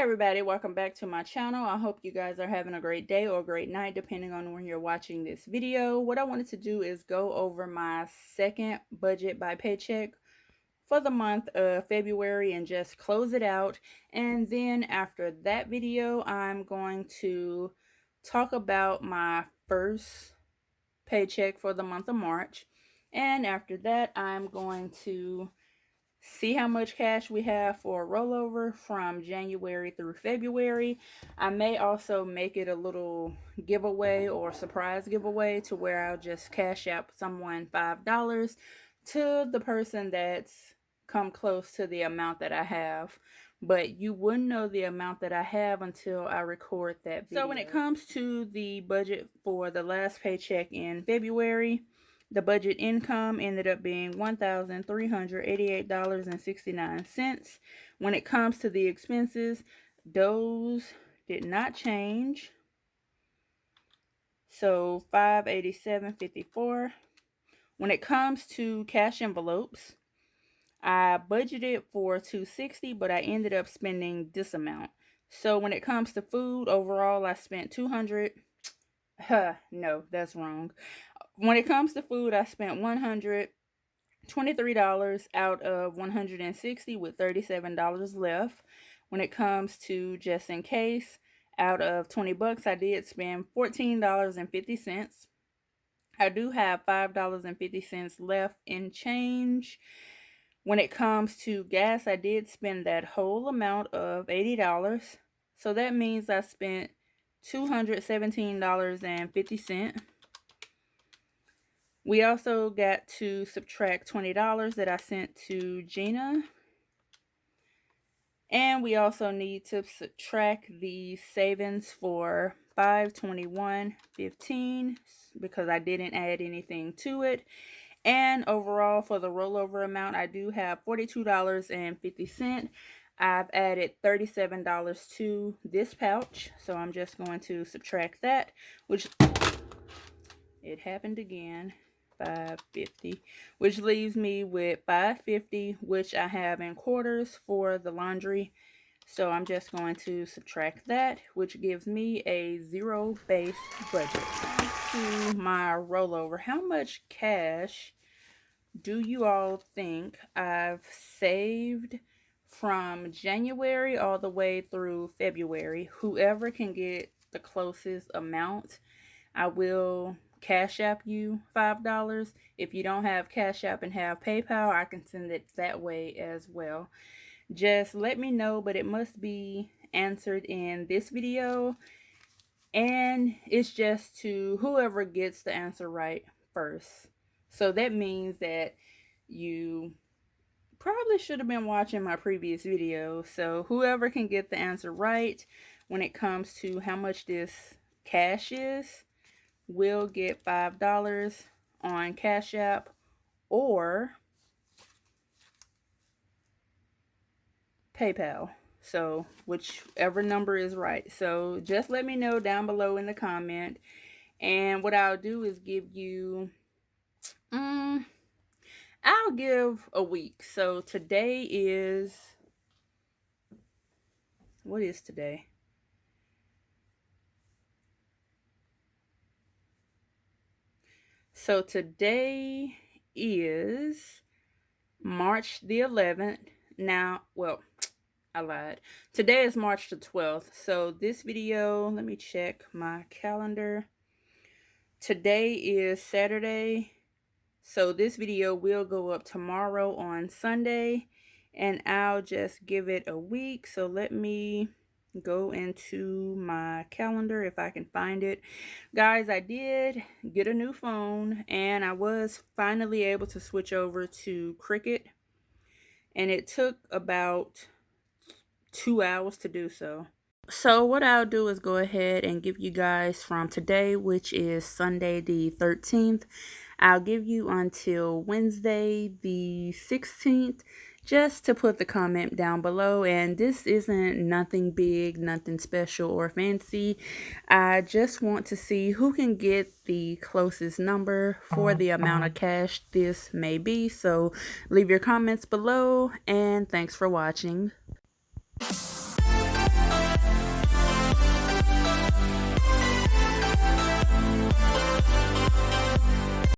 Hi everybody, welcome back to my channel. I hope you guys are having a great day or a great night depending on when you're watching this video. What I wanted to do is go over my second budget by paycheck for the month of February and just close it out. And then after that video, I'm going to talk about my first paycheck for the month of March. And after that, I'm going to see how much cash we have for a rollover from January through February. I may also make it a little giveaway or surprise giveaway to where I'll just cash out someone $5 to the person that's come close to the amount that I have. But you wouldn't know the amount that I have until I record that video. So when it comes to the budget for the last paycheck in February, the budget income ended up being $1,388.69. When it comes to the expenses, those did not change. So $587.54. When it comes to cash envelopes, I budgeted for $260, but I ended up spending this amount. So when it comes to food, overall I spent $200. No, that's wrong. When it comes to food, I spent $123 out of $160 with $37 left. When it comes to just in case, out of 20 bucks, I did spend $14.50. I do have $5.50 left in change. When it comes to gas, I did spend that whole amount of $80. So that means I spent $217.50. We also got to subtract $20 that I sent to Gina. And we also need to subtract the savings for $521.15 because I didn't add anything to it. And overall, for the rollover amount, I do have $42.50. I've added $37 to this pouch, so I'm just going to subtract that, which it happened again. $5.50, which leaves me with $5.50, which I have in quarters for the laundry. So I'm just going to subtract that, which gives me a zero-based budget. To my rollover, how much cash do you all think I've saved from January all the way through February? Whoever can get the closest amount, I will Cash App you $5. If you don't have Cash App and have PayPal, I can send it that way as well. Just let me know, but it must be answered in this video. And it's just to whoever gets the answer right first. So that means that you probably should have been watching my previous video. So whoever can get the answer right when it comes to how much this cash is will get $5 on Cash App or PayPal. So whichever number is right. So just let me know down below in the comment. And what I'll do is give you, I'll give a week. So today is, what is today? So today is March the 11th. Now, well, I lied. Today is March the 12th. So this video, let me check my calendar. Today is Saturday. So this video will go up tomorrow on Sunday. And I'll just give it a week. So let me go into my calendar if I can find it. Guys, I did get a new phone. And I was finally able to switch over to Cricket. And it took about 2 hours to do so. So what I'll do is go ahead and give you guys from today, which is Sunday the 13th. I'll give you until Wednesday the 16th just to put the comment down below. And this isn't nothing big, nothing special or fancy. I just want to see who can get the closest number for the amount of cash this may be. So leave your comments below and thanks for watching.